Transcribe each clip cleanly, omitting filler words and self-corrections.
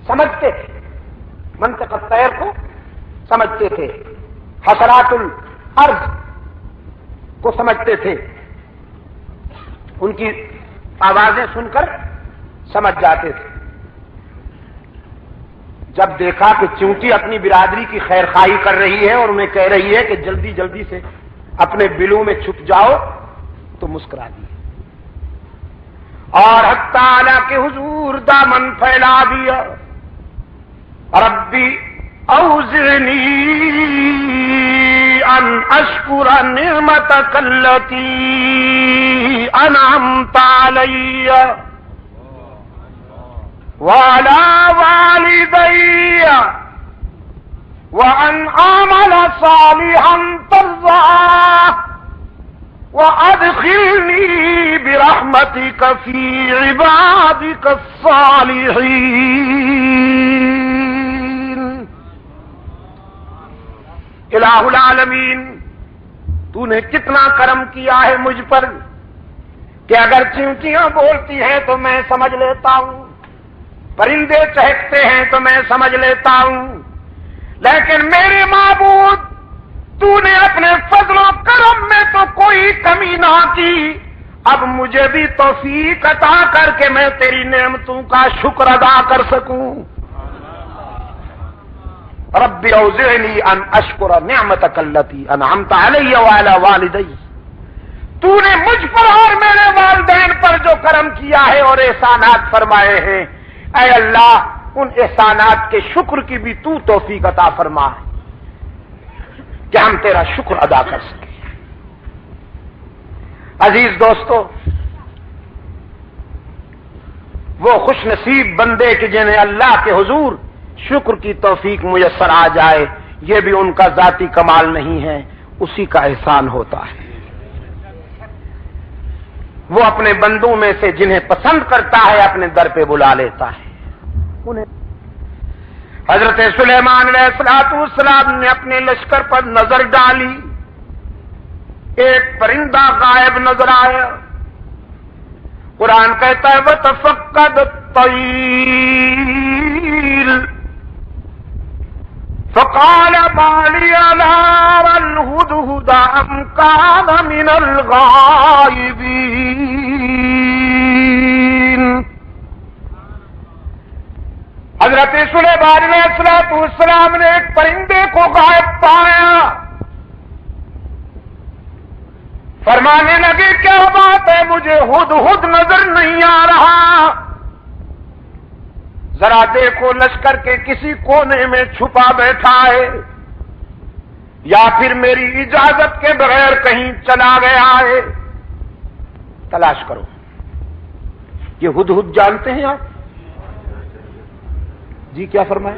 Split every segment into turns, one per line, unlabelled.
سمجھتے تھے، منطق الطیر کو سمجھتے تھے، حشرات الارض کو سمجھتے تھے، ان کی آوازیں سن کر سمجھ جاتے تھے۔ جب دیکھا کہ چونٹی اپنی برادری کی خیر خواہی کر رہی ہے اور انہیں کہہ رہی ہے کہ جلدی جلدی سے اپنے بلوں میں چھپ جاؤ، تو مسکرا دی اور حق تعالی کے حضور دامن پھیلا دیا، ربی اوزعنی ان اشکر نعمتک التی انعمت علی وعلی والدی وان اعمل صالحا ترضاه وادخلنی برحمتک فی عبادک الصالحین۔ الہ العالمین، تو نے کتنا کرم کیا ہے مجھ پر کہ اگر چیونٹیاں بولتی ہیں تو میں سمجھ لیتا ہوں، پرندے چہکتے ہیں تو میں سمجھ لیتا ہوں، لیکن میرے معبود تو نے اپنے فضل و کرم میں تو کوئی کمی نہ کی، اب مجھے بھی توفیق عطا کر کے میں تیری نعمتوں کا شکر ادا کر سکوں۔ رب اوزعنی ان اشکر نعمتک التی انعمت علی وعلی والدی، تو نے مجھ پر اور میرے والدین پر جو کرم کیا ہے اور احسانات فرمائے ہیں، اے اللہ ان احسانات کے شکر کی بھی تو توفیق عطا فرما کہ ہم تیرا شکر ادا کر سکیں۔ عزیز دوستو، وہ خوش نصیب بندے کہ جنہیں اللہ کے حضور شکر کی توفیق میسر آ جائے، یہ بھی ان کا ذاتی کمال نہیں ہے، اسی کا احسان ہوتا ہے۔ وہ اپنے بندوں میں سے جنہیں پسند کرتا ہے اپنے در پہ بلا لیتا ہے۔ حضرت سلیمان علیہ السلام نے اپنے لشکر پر نظر ڈالی، ایک پرندہ غائب نظر آیا۔ قرآن کہتا ہے وَتَفَقَّدَ الطَّيْرَ فَقَالَ مَا لِيَ لَا أَرَى الْهُدْهُدَ أَمْ كَانَ مِنَ الْغَائِبِينَ۔ حضرت سلیمان علیہ السلام نے ایک پرندے کو غائب پایا، فرمانے لگے کیا بات ہے، مجھے ہدہد نظر نہیں آ رہا، ذرا دیکھو لشکر کے کسی کونے میں چھپا بیٹھا ہے یا پھر میری اجازت کے بغیر کہیں چلا گیا ہے، تلاش کرو۔ یہ ہدہد جانتے ہیں آپ؟ جی کیا فرمایا؟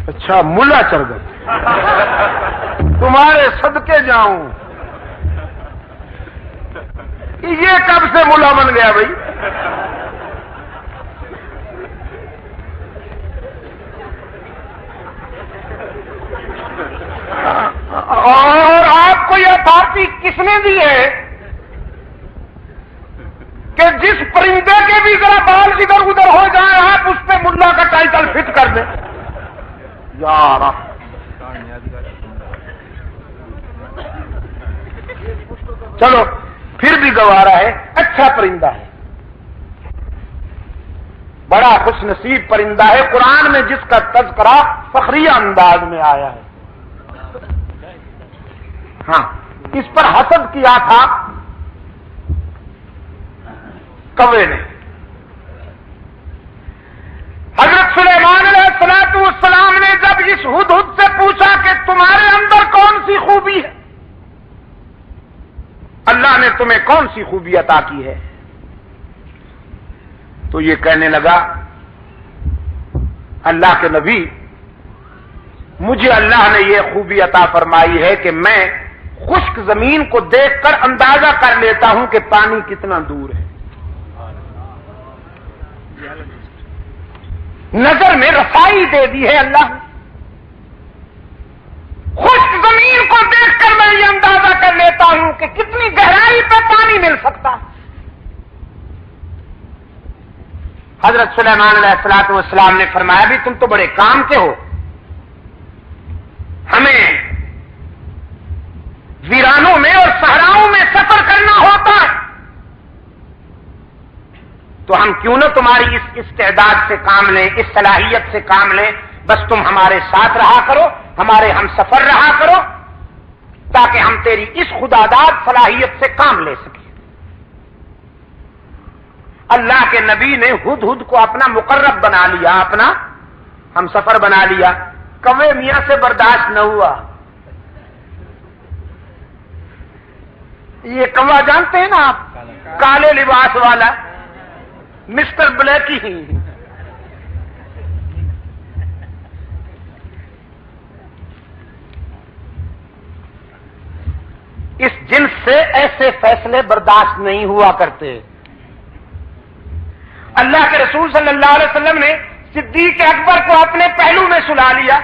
اچھا ملا چرگن، تمہارے صدقے جاؤں، یہ کب سے ملا بن گیا بھائی؟ اور آپ کو یہ پارٹی کس نے دی ہے کہ جس پرندے کے بھی ذرا بال ادھر ادھر ہو جائے آپ اس پہ ملا کا ٹائٹل فٹ کر دیں؟ یار چلو پھر بھی گوارا ہے، اچھا پرندہ ہے، بڑا خوش نصیب پرندہ ہے، قرآن میں جس کا تذکرہ فخریہ انداز میں آیا ہے۔ ہاں، اس پر حسد کیا تھا کوے نے۔ حضرت سلیمان علیہ السلام نے جب اس ہدہد سے پوچھا کہ تمہارے اندر کون سی خوبی ہے، اللہ نے تمہیں کون سی خوبی عطا کی ہے، تو یہ کہنے لگا اللہ کے نبی، مجھے اللہ نے یہ خوبی عطا فرمائی ہے کہ میں خشک زمین کو دیکھ کر اندازہ کر لیتا ہوں کہ پانی کتنا دور ہے، نظر میں رسائی دے دی ہے اللہ نے۔ خشک زمین کو دیکھ کر میں یہ اندازہ کر لیتا ہوں کہ کتنی گہرائی پہ پانی مل سکتا ہے۔ حضرت سلیمان علیہ الصلوۃ والسلام نے فرمایا بھی تم تو بڑے کام کے ہو، ہمیں ویرانوں میں اور صحراؤں میں سفر کرنا ہوتا ہے، تو ہم کیوں نہ تمہاری اس استعداد سے کام لیں، اس صلاحیت سے کام لیں، بس تم ہمارے ساتھ رہا کرو، ہمارے ہم سفر رہا کرو، تاکہ ہم تیری اس خداداد صلاحیت سے کام لے سکیں۔ اللہ کے نبی نے ہدہد کو اپنا مقرب بنا لیا، اپنا ہم سفر بنا لیا، کوے میاں سے برداشت نہ ہوا۔ یہ کوا جانتے ہیں نا آپ، کالے لباس والا مسٹر بلیکی ہی، اس جنس سے ایسے فیصلے برداشت نہیں ہوا کرتے۔ اللہ کے رسول صلی اللہ علیہ وسلم نے صدیق اکبر کو اپنے پہلو میں سلا لیا،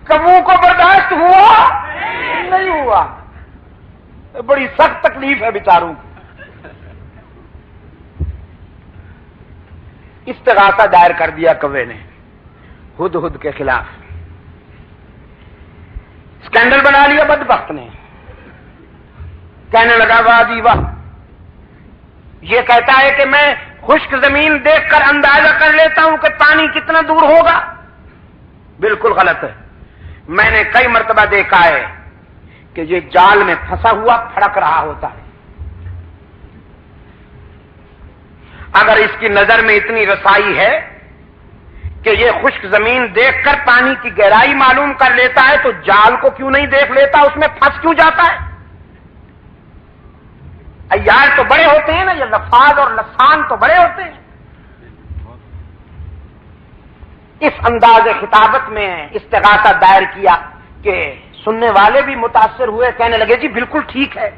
کبو کو برداشت ہوا نہیں ہوا، بڑی سخت تکلیف ہے بیچاروں کی۔ استغاثہ دائر کر دیا کوے نے ہدہد کے خلاف، اسکینڈل بنا لیا بدبخت نے، کہنے لگا واہ جی واہ، یہ کہتا ہے کہ میں خشک زمین دیکھ کر اندازہ کر لیتا ہوں کہ پانی کتنا دور ہوگا۔ بالکل غلط ہے، میں نے کئی مرتبہ دیکھا ہے کہ یہ جال میں پھنسا ہوا پھڑک رہا ہوتا ہے، اگر اس کی نظر میں اتنی رسائی ہے کہ یہ خشک زمین دیکھ کر پانی کی گہرائی معلوم کر لیتا ہے تو جال کو کیوں نہیں دیکھ لیتا، اس میں پھنس کیوں جاتا ہے؟ عیار تو بڑے ہوتے ہیں نا، یہ لفاظ اور لسان تو بڑے ہوتے ہیں۔ اس انداز خطابت میں استغاثہ دائر کیا کہ سننے والے بھی متاثر ہوئے، کہنے لگے جی بالکل ٹھیک ہے،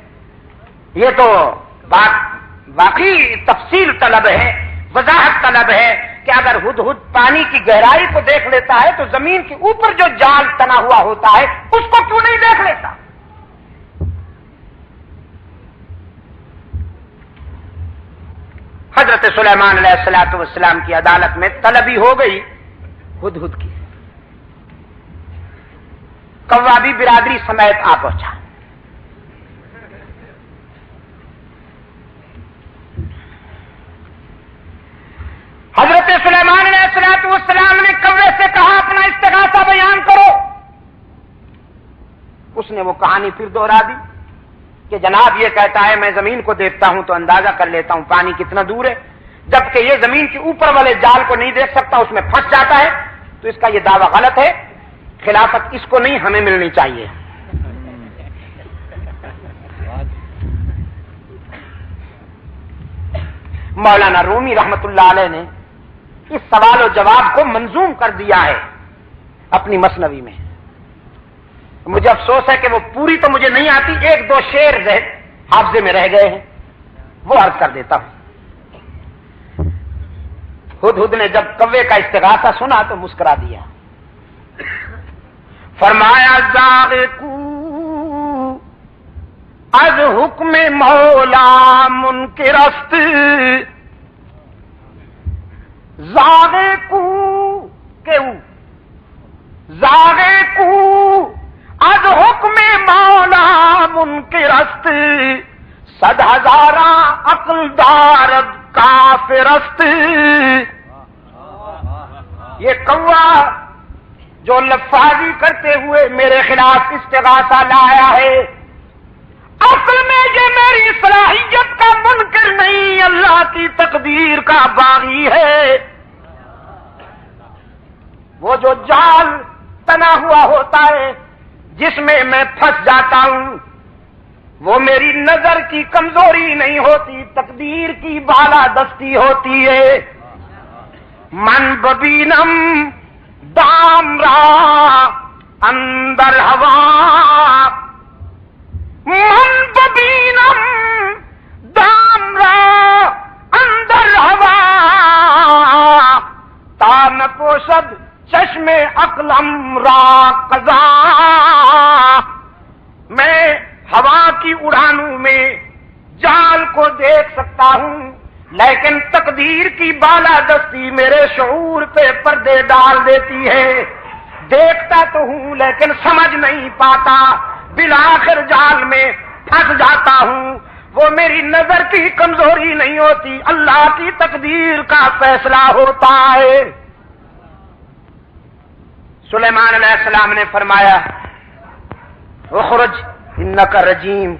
یہ تو بات واقعی تفصیل طلب ہے، وضاحت طلب ہے کہ اگر ہدہد پانی کی گہرائی کو دیکھ لیتا ہے تو زمین کے اوپر جو جال تنا ہوا ہوتا ہے اس کو کیوں نہیں دیکھ لیتا؟ حضرت سلیمان علیہ الصلوۃ والسلام کی عدالت میں طلبی ہو گئی ہدہد کی، کوا بھی برادری سمیت آ پہنچا۔ حضرت سلیمان علیہ الصلوۃ والسلام نے کوے سے کہا اپنا استغاثہ بیان کرو، اس نے وہ کہانی پھر دوہرا دی کہ جناب یہ کہتا ہے میں زمین کو دیکھتا ہوں تو اندازہ کر لیتا ہوں پانی کتنا دور ہے، جبکہ یہ زمین کے اوپر والے جال کو نہیں دیکھ سکتا، اس میں پھنس جاتا ہے، تو اس کا یہ دعویٰ غلط ہے، خلافت اس کو نہیں ہمیں ملنی چاہیے۔ مولانا رومی رحمت اللہ علیہ نے اس سوال و جواب کو منظوم کر دیا ہے اپنی مثنوی میں۔ مجھے افسوس ہے کہ وہ پوری تو مجھے نہیں آتی، ایک دو شعر حافظے میں رہ گئے ہیں، وہ عرض کر دیتا ہوں۔ ہدہد نے جب کوے کا استغاثہ سنا تو مسکرا دیا، فرمایا زاغ کو از حکم مولا منکر است، زاغ کو زاغ کو از حکم مولا منکر است، صد ہزارہ عقل دارد کافر است۔ یہ کوا جو لفاظی کرتے ہوئے میرے خلاف استغاثہ لایا ہے، اصل میں یہ میری صلاحیت کا منکر نہیں، اللہ کی تقدیر کا باغی ہے۔ وہ جو جال تنا ہوا ہوتا ہے جس میں میں پھنس جاتا ہوں، وہ میری نظر کی کمزوری نہیں ہوتی، تقدیر کی بالا دستی ہوتی ہے۔ من ببینم دام را اندر ہوا، من ببینم دام را اندر ہوا، تا نپوشد چشم عقلم را قضا۔ میں ہوا کی اڑانوں میں جال کو دیکھ سکتا ہوں، لیکن تقدیر کی بالادستی میرے شعور پہ پردے ڈال دیتی ہے. دیکھتا تو ہوں لیکن سمجھ نہیں پاتا، بالآخر جال میں پھنس جاتا ہوں. وہ میری نظر کی کمزوری نہیں ہوتی، اللہ کی تقدیر کا فیصلہ ہوتا ہے. سلیمان علیہ السلام نے فرمایا اخرج انک رجیم،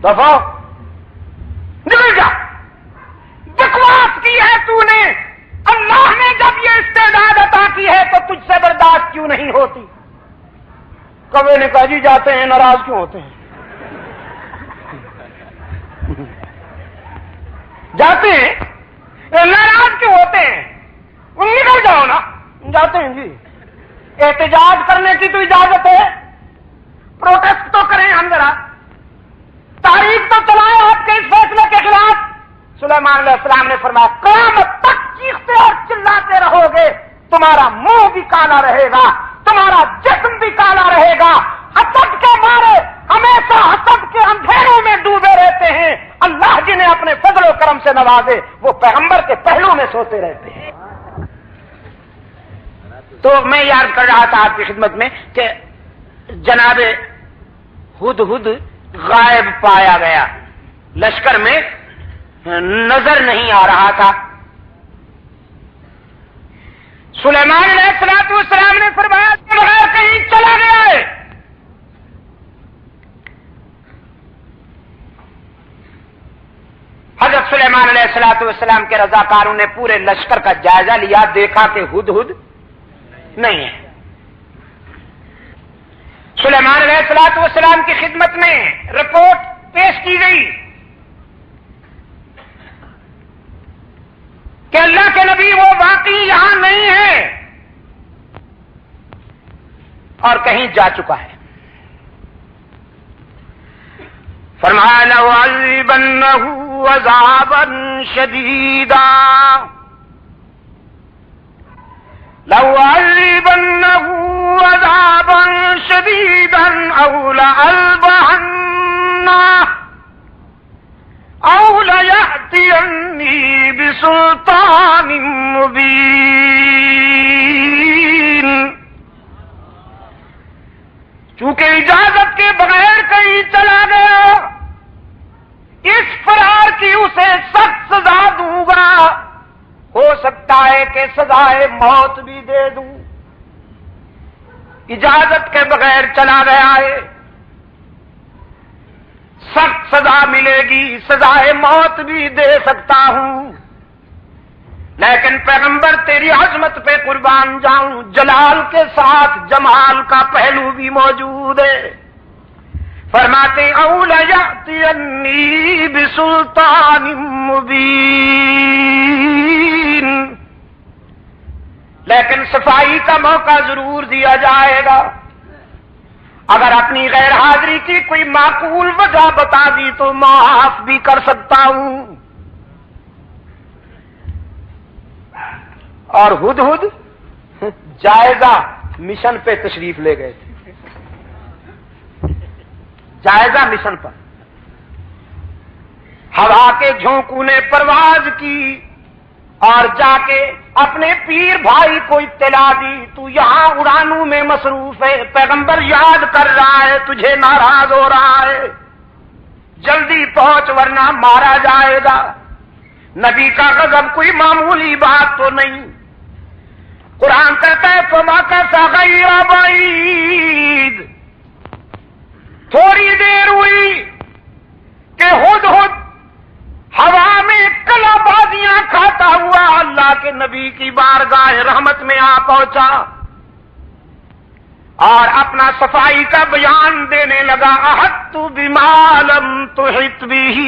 دفعہ نکل جا. بکواس کی ہے تو نے، اللہ نے جب یہ استعداد عطا کی ہے تو تجھ سے برداشت کیوں نہیں ہوتی؟ کبھی نے کہا جی جاتے ہیں، ناراض کیوں ہوتے ہیں؟ جاتے ہیں ناراض کیوں ہوتے ہیں؟ نکل جاؤ نا. جاتے ہیں جی، احتجاج کرنے کی تو اجازت ہے، پروٹیسٹ تو کریں ہم ذرا، تاریخ تو چلائیں آپ کے اس فیصلے کے خلاف. سلیمان علیہ السلام نے فرمایا قیامت تک چیختے اور چلاتے رہو گے، تمہارا منہ بھی کالا رہے گا، تمہارا جسم بھی کالا رہے گا. حسد کے مارے ہمیشہ حسد کے اندھیروں میں ڈوبے رہتے ہیں. اللہ جنہیں اپنے فضل و کرم سے نوازے وہ پیغمبر کے پہلو میں سوتے رہتے ہیں. تو میں یاد کر رہا تھا آپ کی خدمت میں کہ جناب ہدہد غائب پایا گیا، لشکر میں نظر نہیں آ رہا تھا. سلیمان علیہ السلام نے فرمایا کہ بغیر کہیں چلا گیا ہے. حضرت سلیمان علیہ السلام کے رضاکاروں نے پورے لشکر کا جائزہ لیا، دیکھا کہ ہدہد نہیں ہے. سلیمان علیہ السلام کی خدمت میں رپورٹ پیش کی گئی کہ اللہ کے نبی وہ واقعی یہاں نہیں ہے اور کہیں جا چکا ہے. فرمایا لَأُعَذِّبَنَّهُ عَذَابًا شَدِيدًا، لَأُعَذِّبَنَّهُ عَذَابًا شَدِيدًا أَوْ لَأَذْبَحَنَّهُ أَوْ لَيَأْتِيَنِّي بِسُلْطَانٍ مُبِينٍ. چونکہ اجازت کے بغیر کہیں چلا گیا، اس فرار کی اسے سخت سزا دوں گا. ہو سکتا ہے کہ سزائے موت بھی دے دوں. اجازت کے بغیر چلا گیا ہے، سخت سزا ملے گی، سزائے موت بھی دے سکتا ہوں. لیکن پیغمبر تیری عظمت پہ قربان جاؤں، جلال کے ساتھ جمال کا پہلو بھی موجود ہے. فرماتے او لیأتینی بسلطان مبین، لیکن صفائی کا موقع ضرور دیا جائے گا. اگر اپنی غیر حاضری کی کوئی معقول وجہ بتا دی تو معاف بھی کر سکتا ہوں. اور ہدہد جائزہ مشن پہ تشریف لے گئے تھے، جائزہ مشن پر. ہوا کے جھونکوں نے پرواز کی اور جا کے اپنے پیر بھائی کو اطلاع دی تو یہاں اڑانوں میں مصروف ہے، پیغمبر یاد کر رہا ہے، تجھے ناراض ہو رہا ہے، جلدی پہنچ ورنہ مارا جائے گا. نبی کا غضب کوئی معمولی بات تو نہیں. قرآن کہتا ہے فَمَكَثَ غَيْرَ بَعِيدٍ، تھوڑی دیر ہوئی کہ ہدہد ہوا میں کلا بازیاں کھاتا ہوا اللہ کے نبی کی بارگاہ رحمت میں آ پہنچا اور اپنا صفائی کا بیان دینے لگا. احطت بما لم تحط به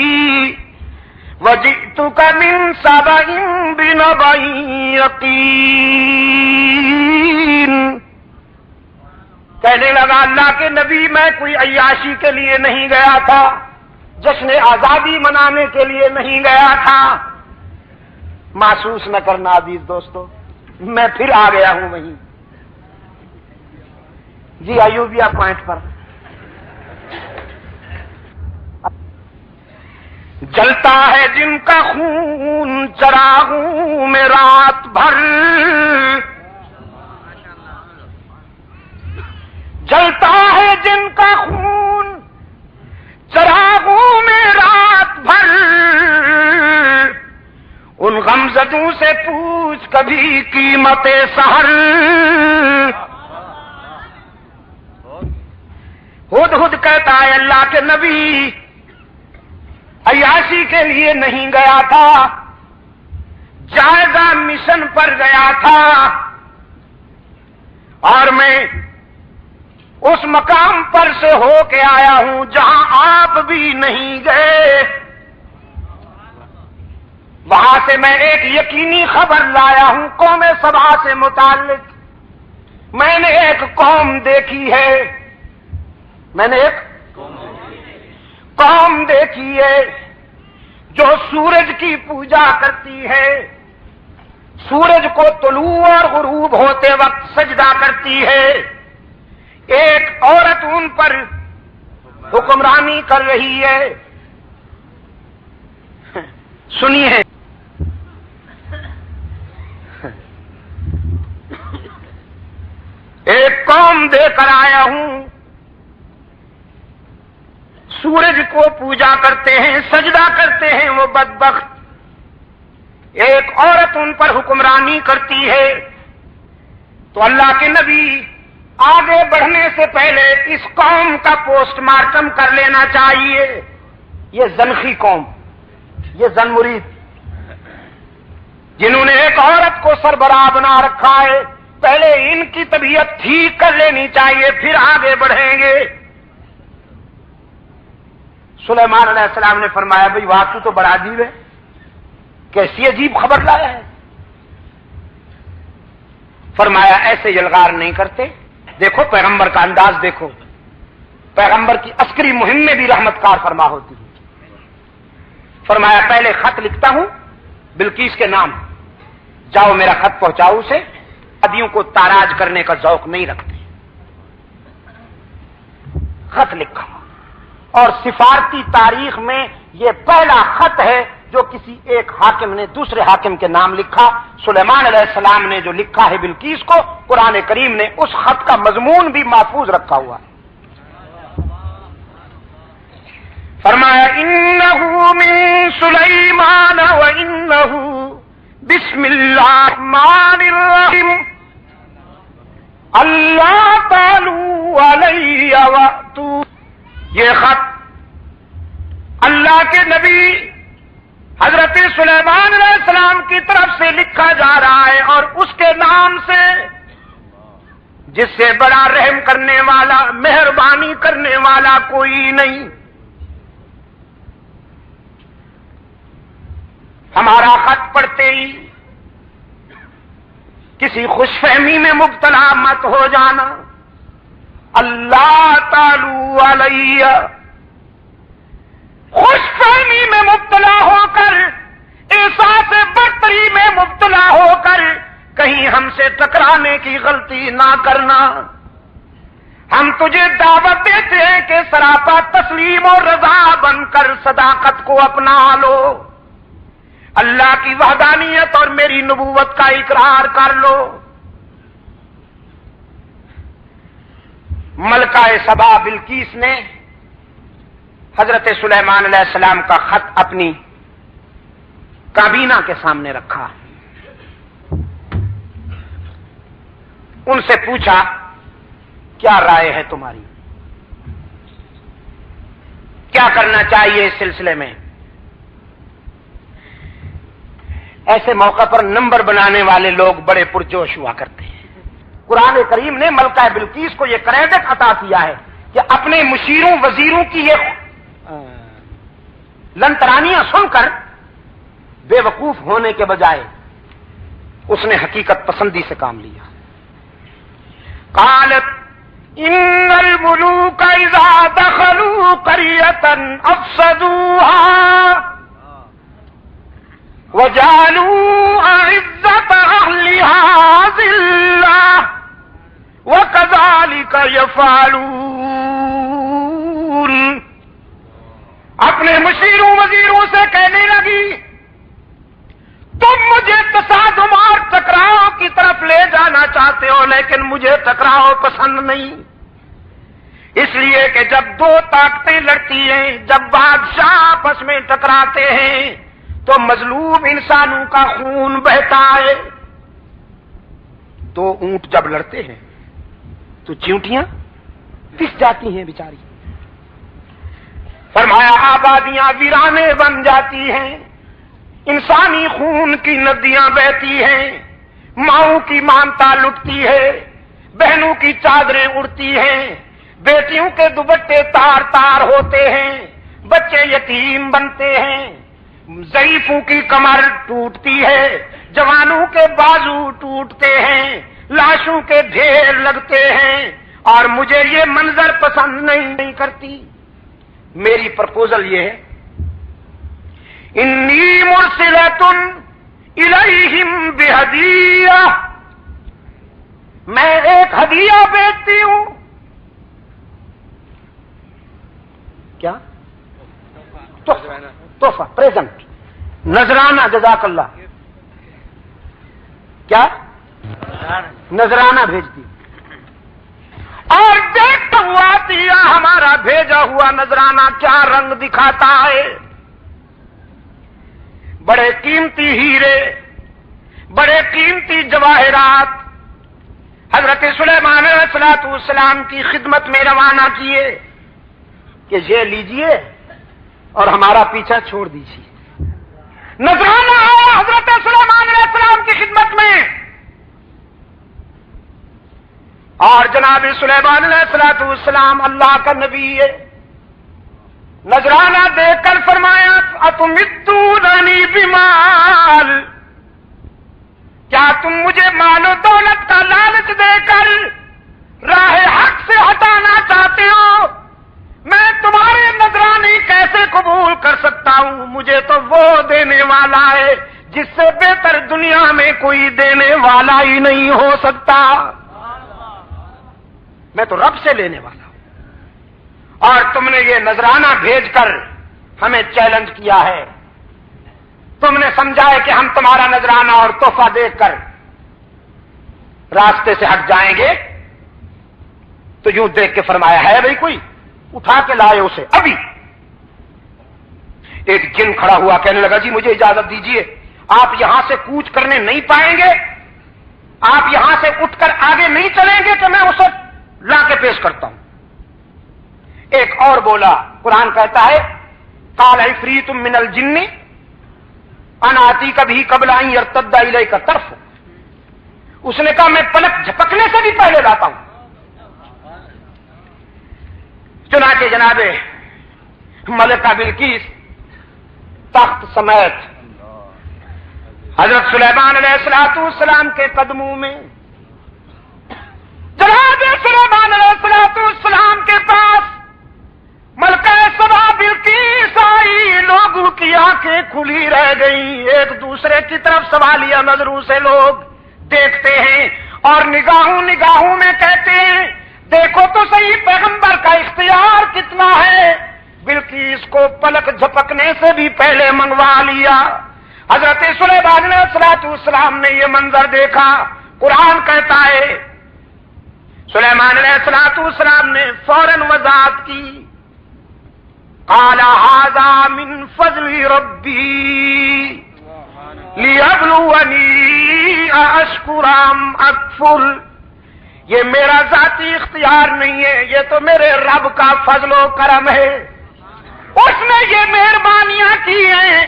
وجئتك من سبأ بنبأ یقین. کہنے لگا اللہ کے نبی میں کوئی عیاشی کے لیے نہیں گیا تھا، جشن آزادی منانے کے لیے نہیں گیا تھا. محسوس نہ کرنا عزیز دوستو، میں پھر آ گیا ہوں وہیں. جی ایوبیہ پوائنٹ پر جلتا ہے جن کا خون چراغوں میں رات بھر، جلتا ہے جن کا خون چراغوں میں رات بھر، ان غمزدوں سے پوچھ کبھی قیمت سحر۔ ہدہد کہتا ہے اللہ کے نبی عیاشی کے لیے نہیں گیا تھا، جائزہ مشن پر گیا تھا، اور میں اس مقام پر سے ہو کے آیا ہوں جہاں آپ بھی نہیں گئے۔ وہاں سے میں ایک یقینی خبر لایا ہوں قوم سبا سے متعلق۔ میں نے ایک قوم دیکھی ہے، میں نے ایک قوم دیکھی ہے جو سورج کی پوجا کرتی ہے، سورج کو طلوع اور غروب ہوتے وقت سجدہ کرتی ہے۔ ایک عورت ان پر حکمرانی کر رہی ہے۔ سنیے، ایک قوم دے کر آیا ہوں، سورج کو پوجا کرتے ہیں، سجدہ کرتے ہیں وہ بدبخت۔ ایک عورت ان پر حکمرانی کرتی ہے، تو اللہ کے نبی آگے بڑھنے سے پہلے اس قوم کا پوسٹ مارٹم کر لینا چاہیے۔ یہ زنخی قوم، یہ زن مرید، جنہوں نے ایک عورت کو سربراہ بنا رکھا ہے، پہلے ان کی طبیعت ٹھیک کر لینی چاہیے، پھر آگے بڑھیں گے۔ سلیمان علیہ السلام نے فرمایا بھئی واقعی تو بڑا عجیب ہے، کیسی عجیب خبر لایا ہے۔ فرمایا ایسے یلغار نہیں کرتے، دیکھو پیغمبر کا انداز دیکھو، پیغمبر کی عسکری مہم میں بھی رحمت کار فرما ہوتی ہے۔ فرمایا پہلے خط لکھتا ہوں بلقیس کے نام، جاؤ میرا خط پہنچاؤ اسے، ادیوں کو تاراج کرنے کا ذوق نہیں رکھتے۔ خط لکھا، اور سفارتی تاریخ میں یہ پہلا خط ہے جو کسی ایک حاکم نے دوسرے حاکم کے نام لکھا۔ سلیمان علیہ السلام نے جو لکھا ہے بلقیس کو، قرآن کریم نے اس خط کا مضمون بھی محفوظ رکھا ہوا ہے۔ فرمایا انہ من سلیمان وانہ بسم اللہ الرحمن الرحیم اللہ تعالی علیہ واتو۔ یہ خط اللہ کے نبی حضرت سلیمان علیہ السلام کی طرف سے لکھا جا رہا ہے، اور اس کے نام سے جس سے بڑا رحم کرنے والا، مہربانی کرنے والا کوئی نہیں۔ ہمارا خط پڑھتے ہی کسی خوش فہمی میں مبتلا مت ہو جانا۔ اللہ تعالی علیہ، خوش فہمی میں مبتلا ہو کر، احساس برتری میں مبتلا ہو کر کہیں ہم سے ٹکرانے کی غلطی نہ کرنا۔ ہم تجھے دعوت دیتے ہیں کہ سراپا تسلیم و رضا بن کر صداقت کو اپنا لو، اللہ کی وحدانیت اور میری نبوت کا اقرار کر لو۔ ملکہ سبا بلقیس نے حضرت سلیمان علیہ السلام کا خط اپنی کابینہ کے سامنے رکھا، ان سے پوچھا کیا رائے ہے تمہاری، کیا کرنا چاہیے اس سلسلے میں۔ ایسے موقع پر نمبر بنانے والے لوگ بڑے پرجوش ہوا کرتے ہیں۔ قرآن کریم نے ملکہ بلقیس کو یہ کریڈٹ عطا کیا ہے کہ اپنے مشیروں وزیروں کی یہ لنترانیاں سن کر بے وقوف ہونے کے بجائے اس نے حقیقت پسندی سے کام لیا۔ قالت ان الملوک اذا دخلوا قریۃ افسدوها وجعلوا اعزۃ اہلها ذلہ وكذلك يفعلون۔ اپنے مشیروں وزیروں سے کہنے لگی تم مجھے تصادم اور ٹکراؤ کی طرف لے جانا چاہتے ہو، لیکن مجھے ٹکراؤ پسند نہیں، اس لیے کہ جب دو طاقتیں لڑتی ہیں، جب بادشاہ آپس میں ٹکراتے ہیں تو مظلوم انسانوں کا خون بہتا ہے۔ دو اونٹ جب لڑتے ہیں تو چیونٹیاں پس جاتی ہیں بیچاری، فرمایا آبادیاں ویرانے بن جاتی ہیں، انسانی خون کی ندیاں بہتی ہیں، ماؤں کی مامتا لٹتی ہے، بہنوں کی چادریں اڑتی ہیں، بیٹیوں کے دوپٹے تار تار ہوتے ہیں، بچے یتیم بنتے ہیں، ضعیفوں کی کمر ٹوٹتی ہے، جوانوں کے بازو ٹوٹتے ہیں، لاشوں کے ڈھیر لگتے ہیں، اور مجھے یہ منظر پسند نہیں کرتی۔ میری پرپوزل یہ ہے انی مرسلۃ الیہم بہدیہ، میں ایک ہدیہ بھیجتی ہوں۔ کیا؟ تحفہ، پریزنٹ، نذرانہ، جزاک اللہ۔ کیا؟ نذرانہ بھیجتی، اور دیکھتا ہوا دیا ہمارا بھیجا ہوا نذرانہ کیا رنگ دکھاتا ہے۔ بڑے قیمتی ہیرے، بڑے قیمتی جواہرات حضرت سلیمان علیہ السلام کی خدمت میں روانہ کیے کہ یہ لیجئے اور ہمارا پیچھا چھوڑ دیجیے۔ نذرانہ آیا حضرت سلیمان علیہ السلام کی خدمت میں، اور جناب سلیمان علیہ السلام اللہ کا نبی ہے، نذرانہ دے کر فرمایا اتمدوننی بمال، کیا تم مجھے مال و دولت کا لالچ دے کر راہ حق سے ہٹانا چاہتے ہو؟ میں تمہارے نذرانے کیسے قبول کر سکتا ہوں؟ مجھے تو وہ دینے والا ہے جس سے بہتر دنیا میں کوئی دینے والا ہی نہیں ہو سکتا، میں تو رب سے لینے والا ہوں، اور تم نے یہ نذرانہ بھیج کر ہمیں چیلنج کیا ہے، تم نے سمجھا ہے کہ ہم تمہارا نذرانہ اور تحفہ دیکھ کر راستے سے ہٹ جائیں گے، تو یوں دیکھ کے فرمایا ہے بھائی کوئی اٹھا کے لائے اسے ابھی۔ ایک جن کھڑا ہوا کہنے لگا جی مجھے اجازت دیجیے، آپ یہاں سے کوچ کرنے نہیں پائیں گے، آپ یہاں سے اٹھ کر آگے نہیں چلیں گے کہ میں اسے لا کے پیش کرتا ہوں۔ ایک اور بولا، قرآن کہتا ہے قال عفریت من الجن انا آتیک بہ قبل ان یرتد الیک طرفک، اس نے کہا میں پلک جھپکنے سے بھی پہلے لاتا ہوں۔ چنانچہ جناب ملکہ بلقیس تخت سمیت حضرت سلیمان علیہ السلام کے قدموں میں، جناب سلیمان علیہ السلام کے پاس ملکہ سبا بلقیس آئی، لوگوں کی آنکھیں کھلی رہ گئیں، ایک دوسرے کی طرف سوالیہ نظروں سے لوگ دیکھتے ہیں اور نگاہوں میں کہتے ہیں دیکھو تو صحیح پیغمبر کا اختیار کتنا ہے، بلقیس کو پلک جھپکنے سے بھی پہلے منگوا لیا۔ حضرت سلیمان علیہ السلام نے یہ منظر دیکھا، قرآن کہتا ہے سلیمان علیہ السلام نے فوراً وضاحت کی، قال ھذا من فضل ربی لیبلونی اشکر ام اکفر، یہ میرا ذاتی اختیار نہیں ہے، یہ تو میرے رب کا فضل و کرم ہے، اس نے یہ مہربانیاں کی ہیں،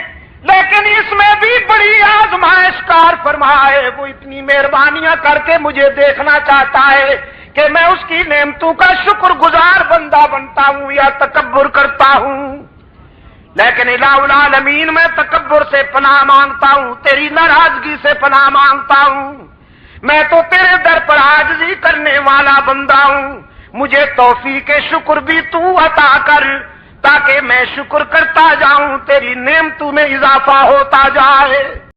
لیکن اس میں بھی بڑی آزمائش کار فرما ہے، وہ اتنی مہربانیاں کر کے مجھے دیکھنا چاہتا ہے کہ میں اس کی نعمتوں کا شکر گزار بندہ بنتا ہوں یا تکبر کرتا ہوں۔ لیکن الہ العالمین میں تکبر سے پناہ مانگتا ہوں، تیری ناراضگی سے پناہ مانگتا ہوں، میں تو تیرے در پر عاجزی کرنے والا بندہ ہوں، مجھے توفیق شکر بھی تو عطا کر تاکہ میں شکر کرتا جاؤں، تیری نعمتوں میں اضافہ ہوتا جائے۔